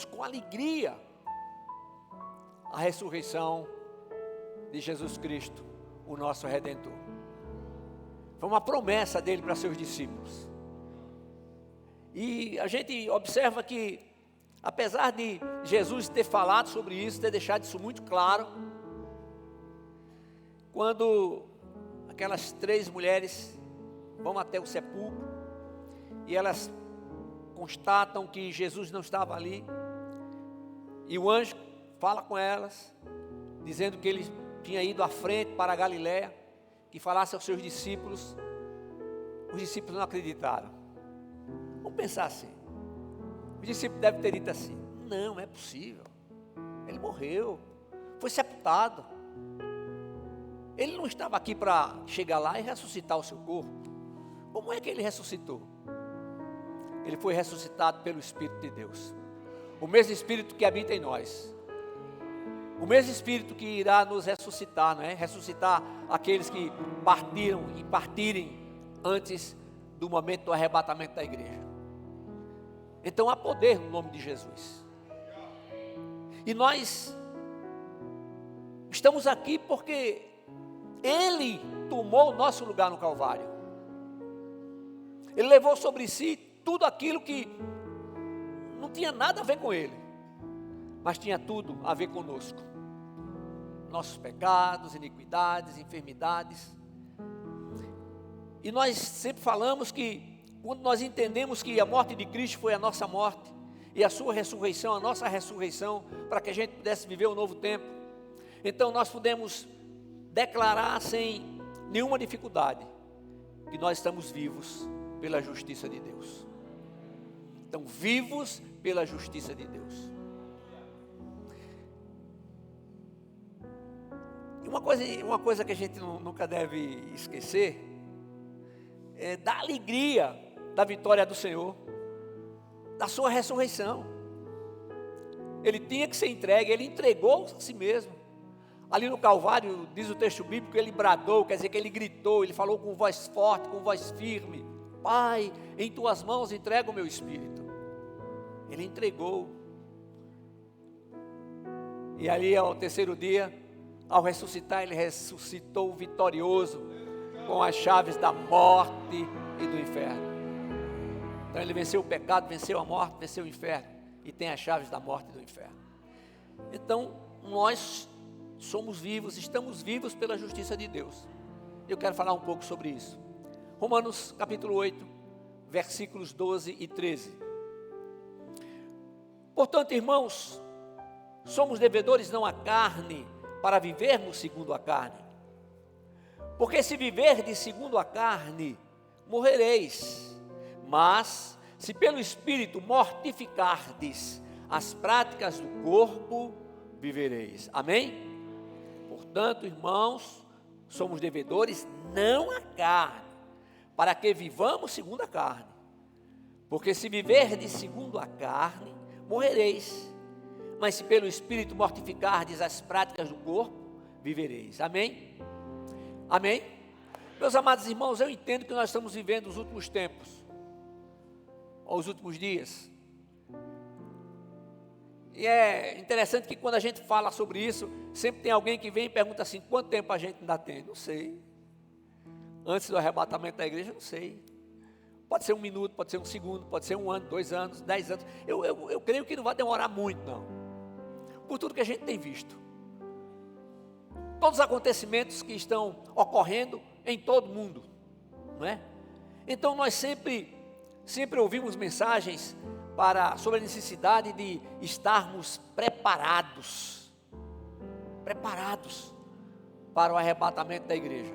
com alegria a ressurreição de Jesus Cristo, o nosso Redentor. Foi uma promessa dele para seus discípulos. E a gente observa que, apesar de Jesus ter falado sobre isso, ter deixado isso muito claro, quando aquelas 3 mulheres vão até o sepulcro e elas constatam que Jesus não estava ali, e o anjo fala com elas, dizendo que ele tinha ido à frente para a Galiléia, que falasse aos seus discípulos. Os discípulos não acreditaram. Vamos pensar assim, os discípulos devem ter dito assim: não é possível, ele morreu, foi sepultado, ele não estava aqui para chegar lá e ressuscitar o seu corpo. Como é que ele ressuscitou? Ele foi ressuscitado pelo Espírito de Deus, o mesmo Espírito que habita em nós, o mesmo Espírito que irá nos ressuscitar, não é? Ressuscitar aqueles que partiram e partirem antes do momento do arrebatamento da igreja. Então há poder no nome de Jesus. E nós estamos aqui porque Ele tomou o nosso lugar no Calvário. Ele levou sobre si tudo aquilo que não tinha nada a ver com Ele, mas tinha tudo a ver conosco. Nossos pecados, iniquidades, enfermidades. E nós sempre falamos que, quando nós entendemos que a morte de Cristo foi a nossa morte, e a sua ressurreição, a nossa ressurreição, para que a gente pudesse viver um novo tempo, então nós podemos declarar sem nenhuma dificuldade que nós estamos vivos pela justiça de Deus. Então, vivos pela justiça de Deus. E uma coisa que a gente nunca deve esquecer é da alegria da vitória do Senhor, da sua ressurreição. Ele tinha que ser entregue, ele entregou a si mesmo. Ali no Calvário, diz o texto bíblico, ele bradou, quer dizer que ele gritou, ele falou com voz forte, com voz firme: Pai, em tuas mãos entrego o meu espírito. Ele entregou. E ali ao terceiro dia, ao ressuscitar, ele ressuscitou vitorioso, com as chaves da morte e do inferno. Então ele venceu o pecado, venceu a morte, venceu o inferno, e tem as chaves da morte e do inferno. Então nós somos vivos, estamos vivos pela justiça de Deus. Eu quero falar um pouco sobre isso. Romanos capítulo 8, versículos 12 e 13. Portanto, irmãos, somos devedores não à carne, para vivermos segundo a carne. Porque se viverdes segundo a carne, morrereis. Mas, se pelo Espírito mortificardes as práticas do corpo, vivereis. Amém? Portanto, irmãos, somos devedores não à carne, para que vivamos segundo a carne. Porque se viverdes segundo a carne, morrereis. Mas se pelo Espírito mortificardes as práticas do corpo, vivereis. Amém? Amém? Meus amados irmãos, eu entendo que nós estamos vivendo os últimos tempos, ou os últimos dias. E é interessante que quando a gente fala sobre isso, sempre tem alguém que vem e pergunta assim: quanto tempo a gente ainda tem? Não sei. Antes do arrebatamento da igreja, não sei. Pode ser 1 minuto, pode ser 1 segundo, pode ser 1 ano, 2 anos, 10 anos. Eu creio que não vai demorar muito, não. Por tudo que a gente tem visto. Todos os acontecimentos que estão ocorrendo em todo o mundo, não é? Então nós sempre ouvimos mensagens sobre a necessidade de estarmos preparados para o arrebatamento da igreja.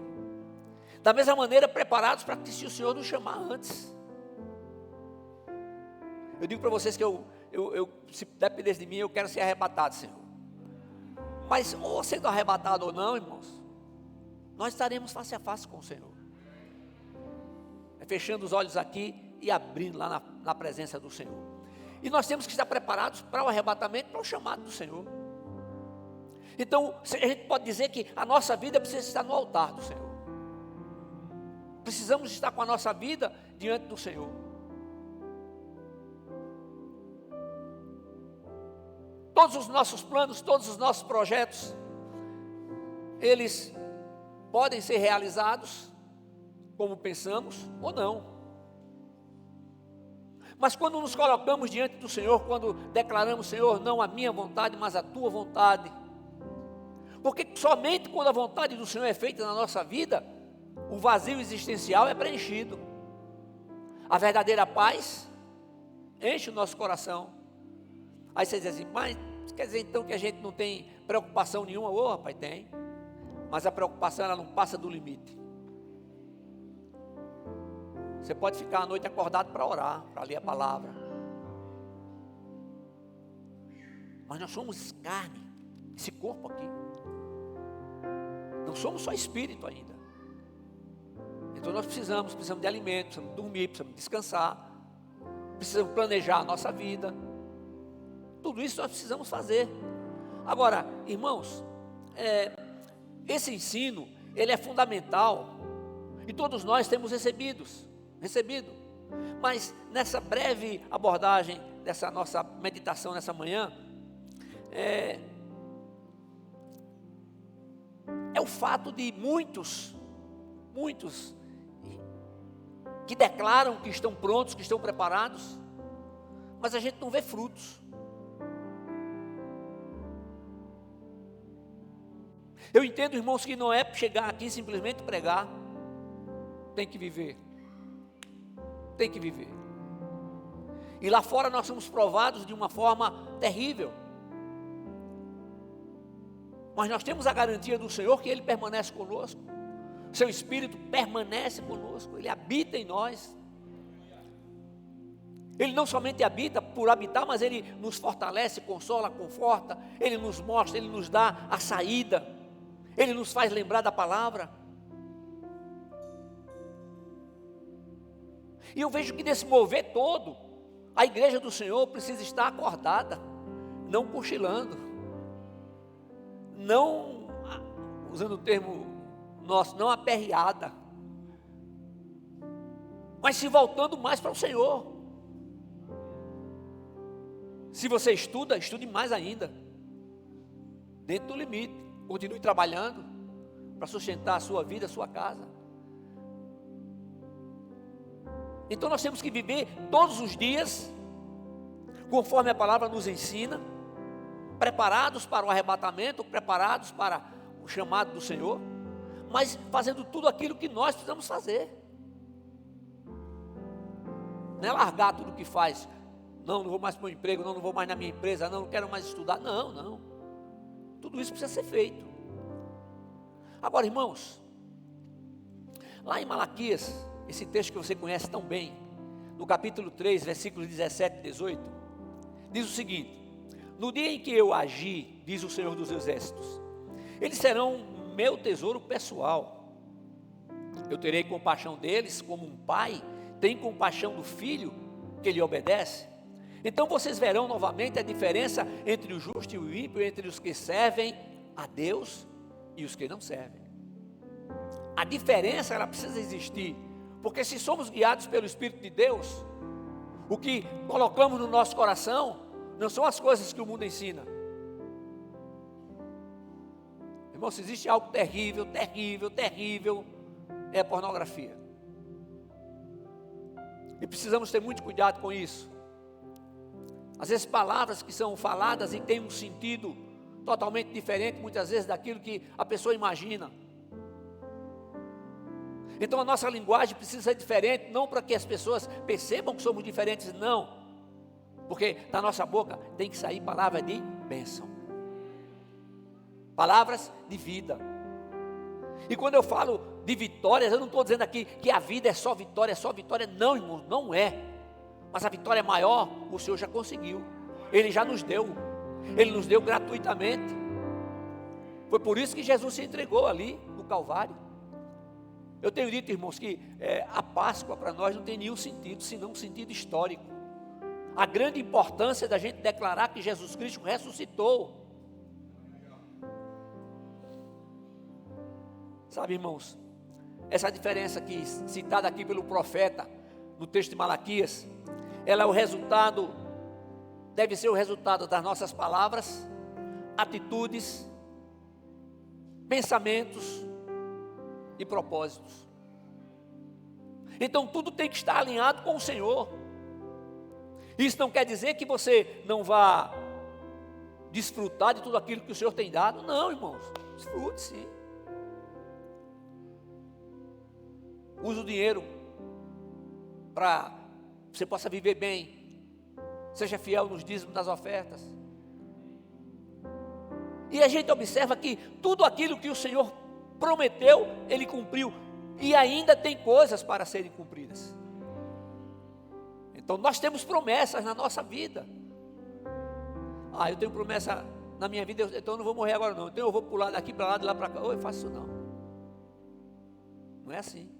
Da mesma maneira, preparados para que, se o Senhor nos chamar antes. Eu digo para vocês que se dependesse de mim, eu quero ser arrebatado, Senhor. Mas, ou sendo arrebatado ou não, irmãos, nós estaremos face a face com o Senhor. Fechando os olhos aqui e abrindo lá na presença do Senhor. E nós temos que estar preparados para o arrebatamento, para o chamado do Senhor. Então, a gente pode dizer que a nossa vida precisa estar no altar do Senhor. Precisamos estar com a nossa vida diante do Senhor. todos os nossos planos, todos os nossos projetos, eles podem ser realizados como pensamos ou não. Mas quando nos colocamos diante do Senhor, quando declaramos, Senhor, não a minha vontade, mas a tua vontade, porque somente quando a vontade do Senhor é feita na nossa vida, o vazio existencial é preenchido. A verdadeira paz enche o nosso coração. Aí você diz assim, mas quer dizer então que a gente não tem preocupação nenhuma? Ô, rapaz, tem. Mas a preocupação, ela não passa do limite. Você pode ficar a noite acordado para orar, para ler a palavra. Mas nós somos carne, esse corpo aqui. Não somos só espírito ainda. Então nós precisamos de alimento, precisamos dormir, precisamos descansar, precisamos planejar a nossa vida. Tudo isso nós precisamos fazer. Agora, irmãos, esse ensino, ele é fundamental, e todos nós temos recebido. Mas nessa breve abordagem, dessa nossa meditação nessa manhã, é o fato de muitos que declaram que estão prontos, que estão preparados, mas a gente não vê frutos. Eu entendo, irmãos, que não é chegar aqui e simplesmente pregar. Tem que viver. Tem que viver. E lá fora nós somos provados de uma forma terrível. Mas nós temos a garantia do Senhor que Ele permanece conosco. Seu Espírito permanece conosco. Ele habita em nós. Ele não somente habita por habitar, mas Ele nos fortalece, consola, conforta. Ele nos mostra, Ele nos dá a saída. Ele nos faz lembrar da palavra. E eu vejo que nesse mover todo, a igreja do Senhor precisa estar acordada, não cochilando, não, usando o termo nosso, não aperreada, mas se voltando mais para o Senhor. Se você estuda, estude mais ainda, dentro do limite. Continue trabalhando para sustentar a sua vida, a sua casa. Então nós temos que viver todos os dias, conforme a palavra nos ensina, preparados para o arrebatamento, preparados para o chamado do Senhor, mas fazendo tudo aquilo que nós precisamos fazer. Não é largar tudo que faz. Não vou mais para o emprego, não vou mais na minha empresa, não quero mais estudar. Não. Tudo isso precisa ser feito. Agora, irmãos, lá em Malaquias, esse texto que você conhece tão bem, no capítulo 3, versículos 17 e 18, diz o seguinte: no dia em que eu agi, diz o Senhor dos Exércitos, eles serão meu tesouro pessoal. Eu terei compaixão deles como um pai tem compaixão do filho que lhe obedece. Então vocês verão novamente a diferença entre o justo e o ímpio, entre os que servem a Deus e os que não servem. A diferença, ela precisa existir, porque se somos guiados pelo Espírito de Deus, o que colocamos no nosso coração não são as coisas que o mundo ensina. Irmão, se existe algo terrível, é a pornografia. E precisamos ter muito cuidado com isso. Às vezes palavras que são faladas e têm um sentido totalmente diferente, muitas vezes, daquilo que a pessoa imagina. Então a nossa linguagem precisa ser diferente, não para que as pessoas percebam que somos diferentes, não. Porque da nossa boca tem que sair palavras de bênção. Palavras de vida. E quando eu falo de vitórias, eu não estou dizendo aqui que a vida é só vitória. Não, irmão, não é. Mas a vitória maior, o Senhor já conseguiu. Ele já nos deu. Ele nos deu gratuitamente. Foi por isso que Jesus se entregou ali no Calvário. Eu tenho dito, irmãos, que a Páscoa para nós não tem nenhum sentido, senão um sentido histórico. A grande importância da gente declarar que Jesus Cristo ressuscitou. Sabe, irmãos, essa diferença aqui, citada aqui pelo profeta, no texto de Malaquias, ela é o resultado deve ser o resultado das nossas palavras, atitudes, pensamentos e propósitos. Então tudo tem que estar alinhado com o Senhor. Isso não quer dizer que você não vá desfrutar de tudo aquilo que o Senhor tem dado. Não, irmãos, desfrute sim. Use o dinheiro para que você possa viver bem. Seja fiel nos dízimos das ofertas. E a gente observa que tudo aquilo que o Senhor prometeu, Ele cumpriu. E ainda tem coisas para serem cumpridas. Então nós temos promessas na nossa vida. Eu tenho promessa na minha vida, então eu não vou morrer agora não. Então eu vou pular daqui para lá, de lá para cá. Eu faço isso não. Não é assim.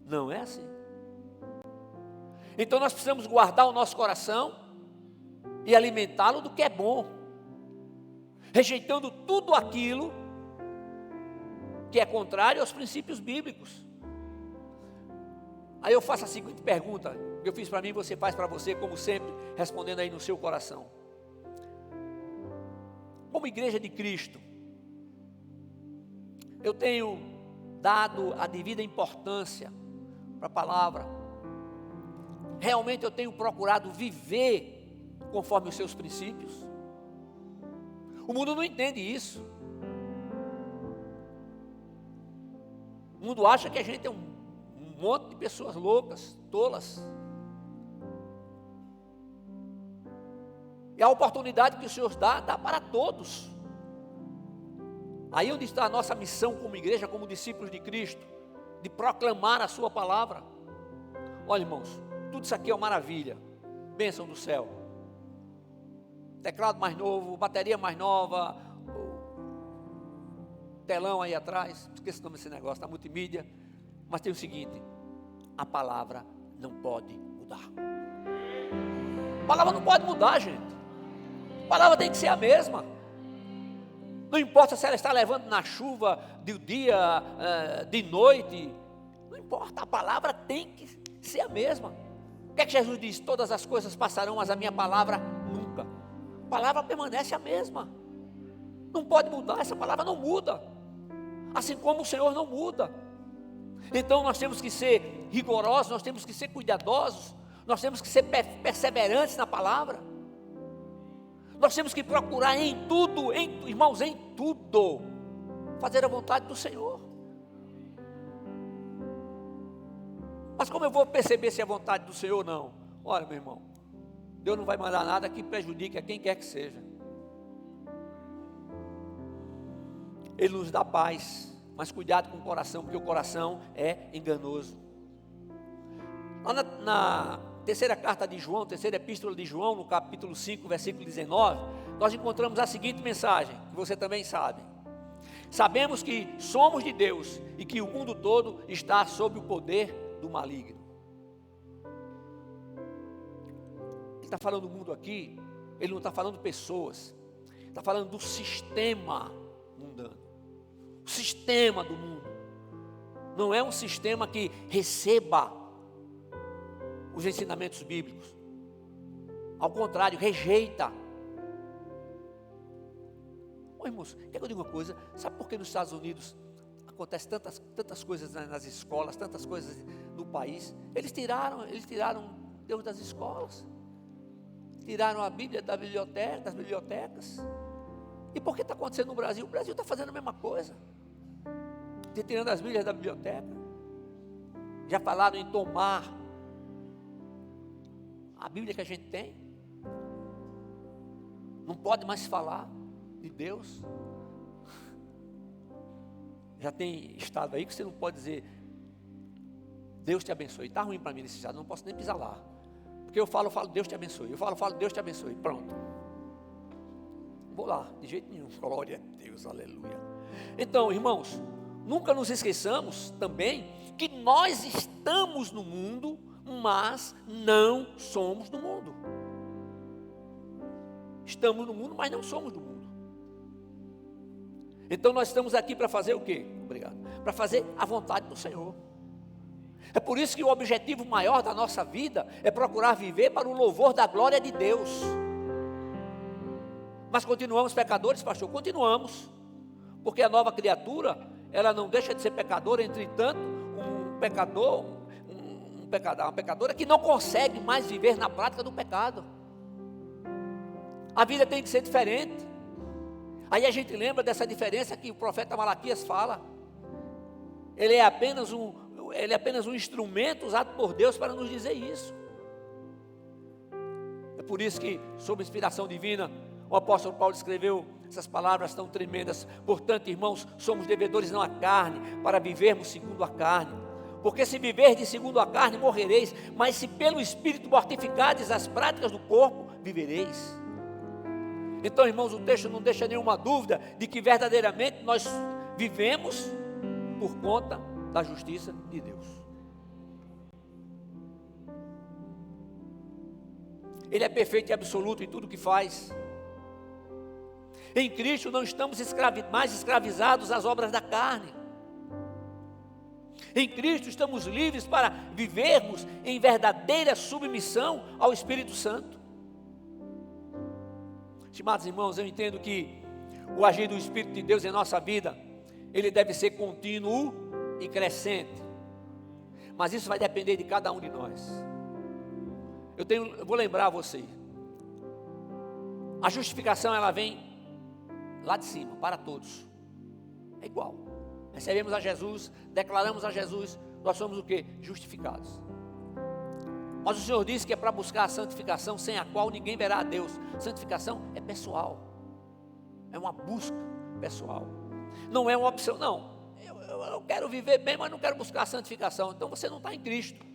Não é assim. Então nós precisamos guardar o nosso coração e alimentá-lo do que é bom, rejeitando tudo aquilo que é contrário aos princípios bíblicos. Aí eu faço a seguinte pergunta, que eu fiz para mim, você faz para você, como sempre, respondendo aí no seu coração. Como igreja de Cristo, eu tenho dado a devida importância para a palavra. Realmente eu tenho procurado viver conforme os seus princípios. O mundo não entende isso. O mundo acha que a gente é um monte de pessoas loucas, tolas. E a oportunidade que o Senhor dá para todos. Aí onde está a nossa missão como igreja, como discípulos de Cristo, de proclamar a sua palavra. Olha, irmãos, tudo isso aqui é uma maravilha, bênção do céu. Teclado mais novo, bateria mais nova, telão aí atrás, esqueci o nome desse negócio, da multimídia. Mas tem o seguinte, a palavra não pode mudar. A palavra não pode mudar, gente. A palavra tem que ser a mesma. Não importa se ela está levando na chuva, de dia, de noite. Não importa, a palavra tem que ser a mesma. O que é que Jesus diz? Todas as coisas passarão, mas a minha palavra nunca. A palavra permanece a mesma. Não pode mudar, essa palavra não muda. Assim como o Senhor não muda. Então nós temos que ser rigorosos, nós temos que ser cuidadosos, nós temos que ser perseverantes na palavra. Nós temos que procurar em tudo, irmãos, em tudo, fazer a vontade do Senhor. Mas como eu vou perceber se é a vontade do Senhor ou não? Olha, meu irmão, Deus não vai mandar nada que prejudique a quem quer que seja. Ele nos dá paz, mas cuidado com o coração, porque o coração é enganoso. Lá na terceira carta de João, terceira epístola de João, no capítulo 5, versículo 19, nós encontramos a seguinte mensagem, que você também sabe. Sabemos que somos de Deus e que o mundo todo está sob o poder do maligno. Ele está falando do mundo aqui, ele não está falando de pessoas, ele está falando do sistema mundano, o sistema do mundo. Não é um sistema que receba os ensinamentos bíblicos. Ao contrário, rejeita. Irmãos, quer que eu diga uma coisa? Sabe por que nos Estados Unidos acontece tantas coisas nas escolas, tantas coisas no país? Eles tiraram Deus das escolas, tiraram a Bíblia das bibliotecas. E por que está acontecendo no Brasil? O Brasil está fazendo a mesma coisa, tirando as Bíblias da biblioteca. Já falaram em tomar a Bíblia que a gente tem. Não pode mais falar de Deus. Já tem estado aí que você não pode dizer Deus te abençoe. Está ruim para mim nesse estado, não posso nem pisar lá. Porque eu falo Deus te abençoe. Eu falo Deus te abençoe. Pronto. Não vou lá, de jeito nenhum. Glória a Deus, aleluia. Então, irmãos, nunca nos esqueçamos também que nós estamos no mundo, mas não somos do mundo. Estamos no mundo, mas não somos do mundo. Então nós estamos aqui para fazer o quê? Obrigado. Para fazer a vontade do Senhor. É por isso que o objetivo maior da nossa vida é procurar viver para o louvor da glória de Deus. Mas continuamos pecadores, pastor? Continuamos. Porque a nova criatura, ela não deixa de ser pecadora, entretanto, uma pecadora que não consegue mais viver na prática do pecado. A vida tem que ser diferente. Aí a gente lembra dessa diferença que o profeta Malaquias fala. Ele é apenas um instrumento usado por Deus para nos dizer isso. É por isso que, sob inspiração divina, o apóstolo Paulo escreveu essas palavras tão tremendas. Portanto, irmãos, somos devedores não à carne, para vivermos segundo a carne. Porque se viverdes segundo a carne, morrereis, mas se pelo Espírito mortificardes as práticas do corpo, vivereis. Então, irmãos, o texto não deixa nenhuma dúvida de que verdadeiramente nós vivemos por conta da justiça de Deus. Ele é perfeito e absoluto em tudo o que faz. Em Cristo não estamos mais escravizados às obras da carne. Em Cristo estamos livres para vivermos em verdadeira submissão ao Espírito Santo. Estimados irmãos, eu entendo que o agir do Espírito de Deus em nossa vida, ele deve ser contínuo e crescente. Mas isso vai depender de cada um de nós. Eu vou lembrar a você. A justificação, ela vem lá de cima, para todos. É igual. Recebemos a Jesus, declaramos a Jesus, nós somos o quê? Justificados. Mas o Senhor disse que é para buscar a santificação, sem a qual ninguém verá a Deus. Santificação é pessoal. É uma busca pessoal. Não é uma opção, não. Eu quero viver bem, mas não quero buscar a santificação. Então você não está em Cristo.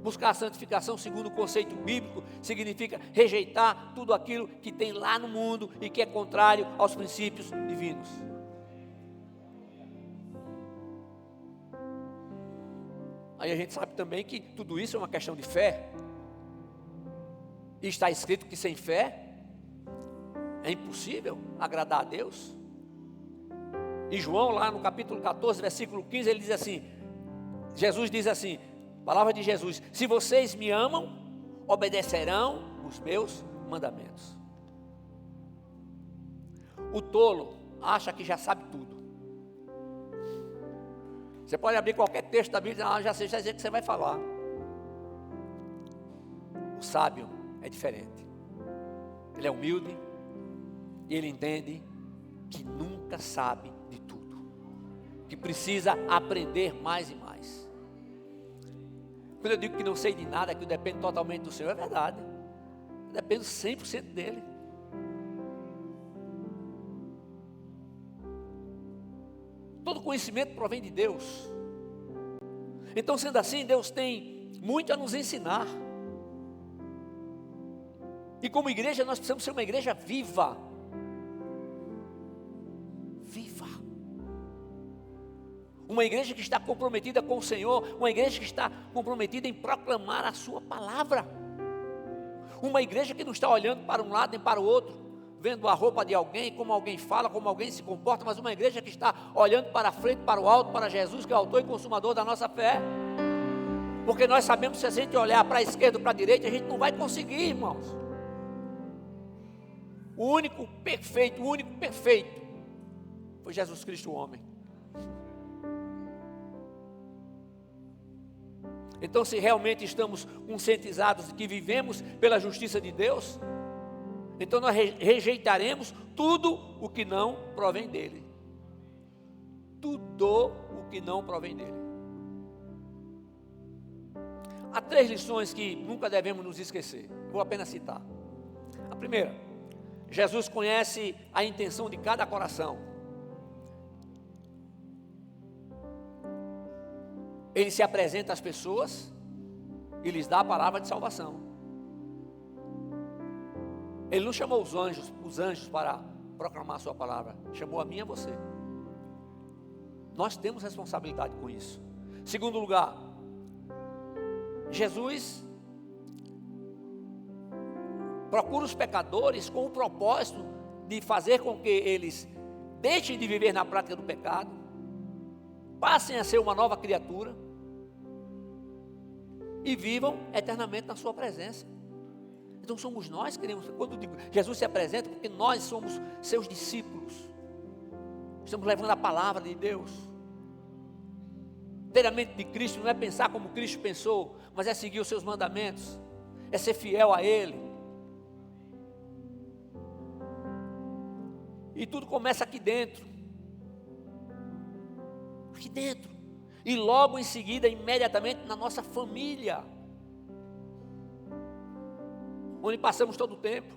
Buscar a santificação, segundo o conceito bíblico, significa rejeitar tudo aquilo que tem lá no mundo e que é contrário aos princípios divinos. Aí a gente sabe também que tudo isso é uma questão de fé. E está escrito que sem fé é impossível agradar a Deus. E João, lá no capítulo 14, versículo 15, ele diz assim, Jesus diz assim, palavra de Jesus: se vocês me amam, obedecerão os meus mandamentos. O tolo acha que já sabe tudo. Você pode abrir qualquer texto da Bíblia, já sei o que você vai falar. O sábio é diferente. Ele é humilde e ele entende que nunca sabe de tudo, que precisa aprender mais e mais. Quando eu digo que não sei de nada, que eu dependo totalmente do Senhor, é verdade. Eu dependo 100% dele. Todo conhecimento provém de Deus. Então, sendo assim, Deus tem muito a nos ensinar. E como igreja, nós precisamos ser uma igreja viva. Viva. Uma igreja que está comprometida com o Senhor, uma igreja que está comprometida em proclamar a sua palavra. Uma igreja que não está olhando para um lado nem para o outro, vendo a roupa de alguém, como alguém fala, como alguém se comporta, mas uma igreja que está olhando para a frente, para o alto, para Jesus, que é o autor e consumador da nossa fé. Porque nós sabemos que se a gente olhar para a esquerda ou para a direita, a gente não vai conseguir, irmãos. O único perfeito foi Jesus Cristo, o homem. Então, se realmente estamos conscientizados de que vivemos pela justiça de Deus, então nós rejeitaremos tudo o que não provém dele. Tudo o que não provém dele. Há 3 lições que nunca devemos nos esquecer. Vou apenas citar. A primeira: Jesus conhece a intenção de cada coração. Ele se apresenta às pessoas e lhes dá a palavra de salvação. Ele não chamou os anjos para proclamar a sua palavra, chamou a mim e a você. Nós temos responsabilidade com isso. Segundo lugar, Jesus procura os pecadores com o propósito de fazer com que eles deixem de viver na prática do pecado, passem a ser uma nova criatura e vivam eternamente na sua presença. Então somos nós que queremos, quando digo, Jesus se apresenta, porque nós somos seus discípulos. Estamos levando a palavra de Deus. Ter a mente de Cristo não é pensar como Cristo pensou, mas é seguir os seus mandamentos, é ser fiel a Ele. E tudo começa aqui dentro. Aqui dentro. E logo em seguida, imediatamente, na nossa família, onde passamos todo o tempo,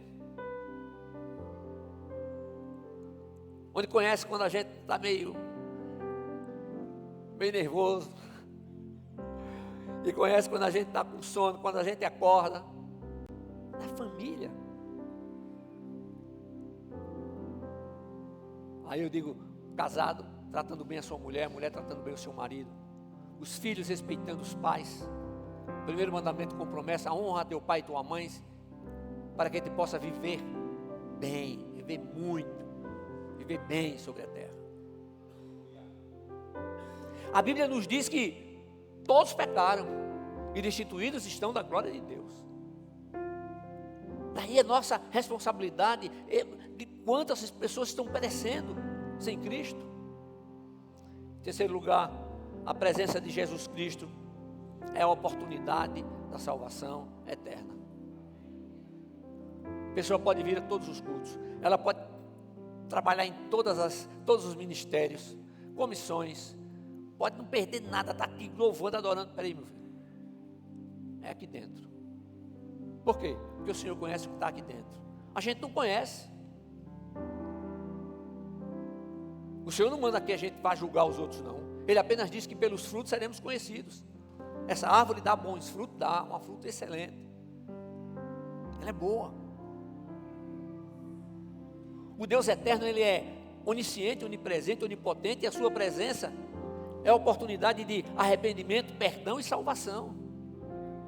onde conhece quando a gente está meio nervoso, e conhece quando a gente está com sono, quando a gente acorda, na família. Aí eu digo, casado tratando bem a sua mulher, a mulher tratando bem o seu marido, os filhos respeitando os pais. O primeiro mandamento com promessa: honra teu pai e tua mãe, para que a gente possa viver bem, viver muito, viver bem sobre a terra. A Bíblia nos diz que todos pecaram e destituídos estão da glória de Deus. Daí a nossa responsabilidade de quantas pessoas estão perecendo sem Cristo. Em terceiro lugar, a presença de Jesus Cristo é a oportunidade da salvação eterna. A pessoa pode vir a todos os cultos, ela pode trabalhar em todos os ministérios, comissões, pode não perder nada, está aqui louvando, adorando. Peraí, meu filho, é aqui dentro. Por quê? Porque o Senhor conhece o que está aqui dentro. A gente não conhece. O Senhor não manda que a gente vá julgar os outros, não. Ele apenas diz que pelos frutos seremos conhecidos. Essa árvore dá bons frutos, dá uma fruta excelente. Ela é boa. O Deus eterno, Ele é onisciente, onipresente, onipotente, e a sua presença é a oportunidade de arrependimento, perdão e salvação.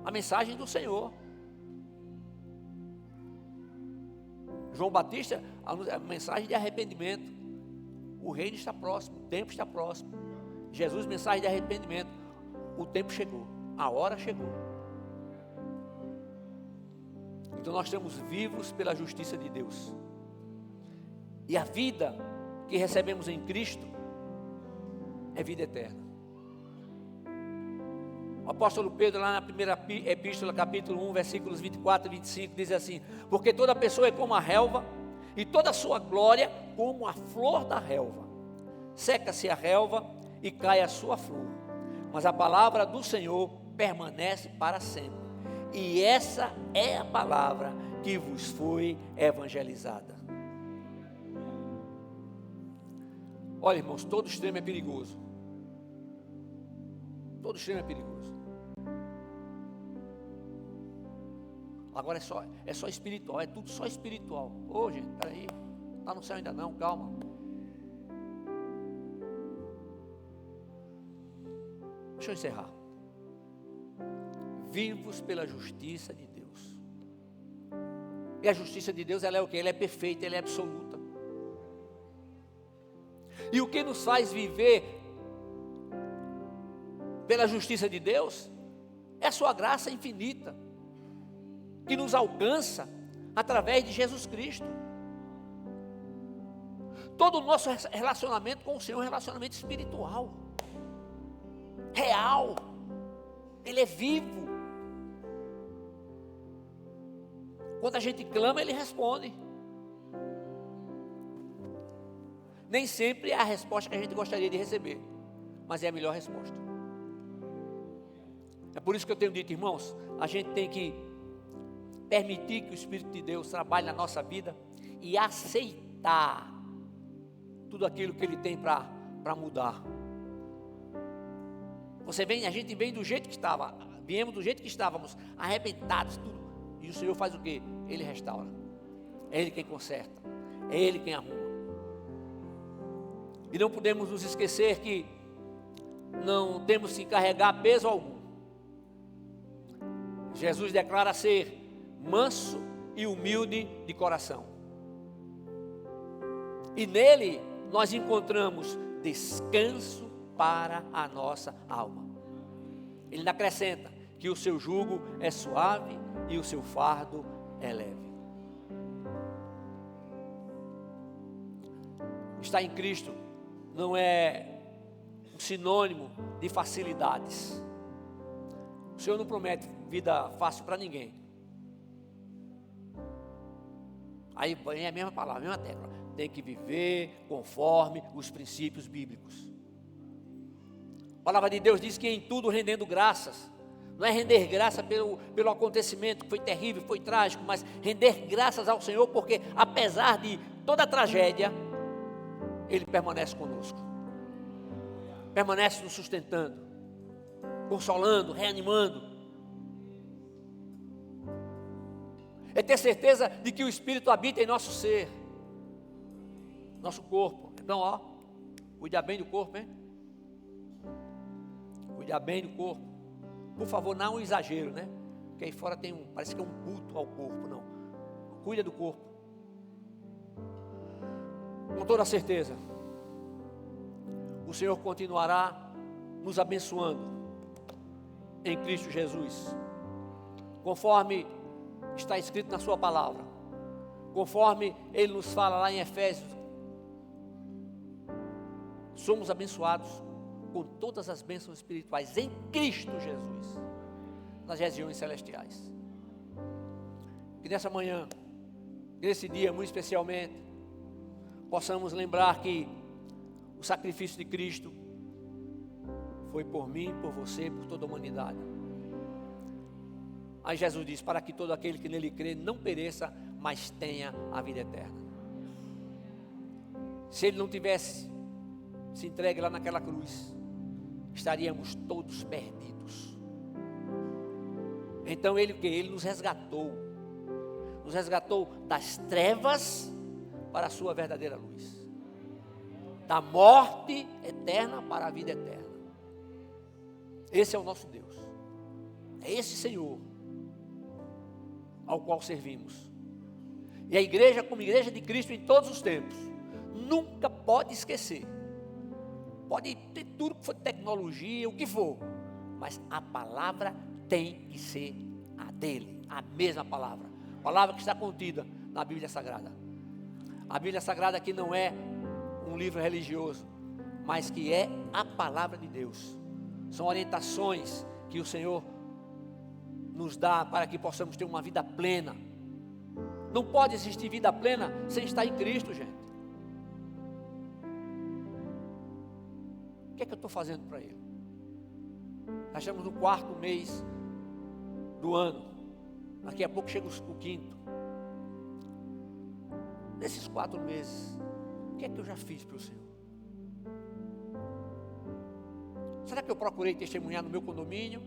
A mensagem do Senhor. João Batista, a mensagem de arrependimento. O reino está próximo, o tempo está próximo. Jesus, mensagem de arrependimento. O tempo chegou, a hora chegou. Então nós estamos vivos pela justiça de Deus. E a vida que recebemos em Cristo é vida eterna. O apóstolo Pedro, lá na primeira epístola, capítulo 1, versículos 24 e 25, diz assim: porque toda pessoa é como a relva, e toda a sua glória como a flor da relva. Seca-se a relva e cai a sua flor, mas a palavra do Senhor permanece para sempre. E essa é a palavra que vos foi evangelizada. Olha, irmãos, todo extremo é perigoso. Todo extremo é perigoso. Agora é só espiritual, é tudo só espiritual. Ô, gente, peraí, não está no céu ainda não, calma. Deixa eu encerrar. Vivos pela justiça de Deus. E a justiça de Deus, ela é o quê? Ela é perfeita, ela é absoluta. E o que nos faz viver pela justiça de Deus é a sua graça infinita, que nos alcança através de Jesus Cristo. Todo o nosso relacionamento com o Senhor é um relacionamento espiritual, real. Ele é vivo. Quando a gente clama, Ele responde. Nem sempre é a resposta que a gente gostaria de receber, mas é a melhor resposta. É por isso que eu tenho dito, irmãos, a gente tem que permitir que o Espírito de Deus trabalhe na nossa vida e aceitar tudo aquilo que Ele tem para mudar. A gente vem do jeito que estava, viemos do jeito que estávamos, arrebentados, tudo. E o Senhor faz o quê? Ele restaura. É Ele quem conserta, é Ele quem arruma. E não podemos nos esquecer que não temos que carregar peso algum. Jesus declara ser manso e humilde de coração. E nele nós encontramos descanso para a nossa alma. Ele acrescenta que o seu jugo é suave e o seu fardo é leve. Estar em Cristo não é um sinônimo de facilidades. O Senhor não promete vida fácil para ninguém. Aí vem a mesma palavra, a mesma tecla. Tem que viver conforme os princípios bíblicos. A palavra de Deus diz que em tudo rendendo graças. Não é render graça pelo acontecimento que foi terrível, foi trágico, mas render graças ao Senhor, porque apesar de toda a tragédia, Ele permanece conosco. Permanece nos sustentando, consolando, reanimando. É ter certeza de que o Espírito habita em nosso ser, nosso corpo. Então, cuidar bem do corpo, hein? Cuidar bem do corpo. Por favor, não um exagero, né? Porque aí fora parece que é um culto ao corpo, não. Cuida do corpo. Com toda certeza, o Senhor continuará nos abençoando em Cristo Jesus, conforme está escrito na sua palavra, conforme Ele nos fala lá em Efésios. Somos abençoados com todas as bênçãos espirituais em Cristo Jesus, nas regiões celestiais. Que nessa manhã, nesse dia muito especialmente, possamos lembrar que o sacrifício de Cristo foi por mim, por você, por toda a humanidade. Aí Jesus diz, para que todo aquele que nele crê não pereça, mas tenha a vida eterna. Se Ele não tivesse se entregue lá naquela cruz, estaríamos todos perdidos. Então Ele o quê? Ele nos resgatou das trevas para a sua verdadeira luz, da morte eterna para a vida eterna. Esse é o nosso Deus, é esse Senhor ao qual servimos. E a igreja, como igreja de Cristo em todos os tempos, nunca pode esquecer. Pode ter tudo que for tecnologia, o que for, mas a palavra tem que ser a dele, a mesma palavra. Palavra que está contida na Bíblia Sagrada. A Bíblia Sagrada que não é um livro religioso, mas que é a palavra de Deus. São orientações que o Senhor nos dá para que possamos ter uma vida plena. Não pode existir vida plena sem estar em Cristo, gente. O que é que eu estou fazendo para Ele? Nós estamos no 4º mês do ano. Daqui a pouco chega o 5º. Nesses 4 meses, o que é que eu já fiz para o Senhor? Será que eu procurei testemunhar no meu condomínio?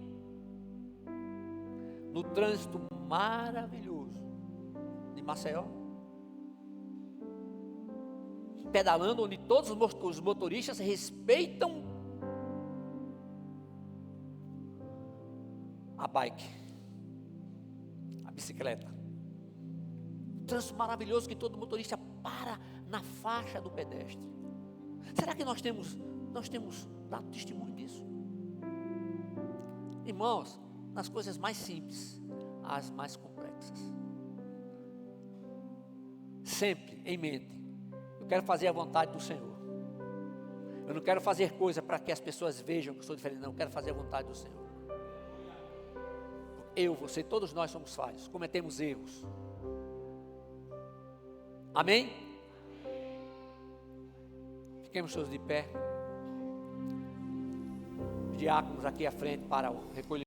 No trânsito maravilhoso de Maceió? Pedalando, onde todos os motoristas respeitam a bike, a bicicleta. Trânsito maravilhoso que todo motorista para na faixa do pedestre. Será que nós temos dado testemunho disso? Irmãos, nas coisas mais simples, às mais complexas. Sempre em mente, eu quero fazer a vontade do Senhor. Eu não quero fazer coisa para que as pessoas vejam que eu sou diferente, não. Eu quero fazer a vontade do Senhor. Eu, você, todos nós somos falhos, cometemos erros. Amém? Fiquemos todos de pé. Os diáconos aqui à frente para o recolhimento.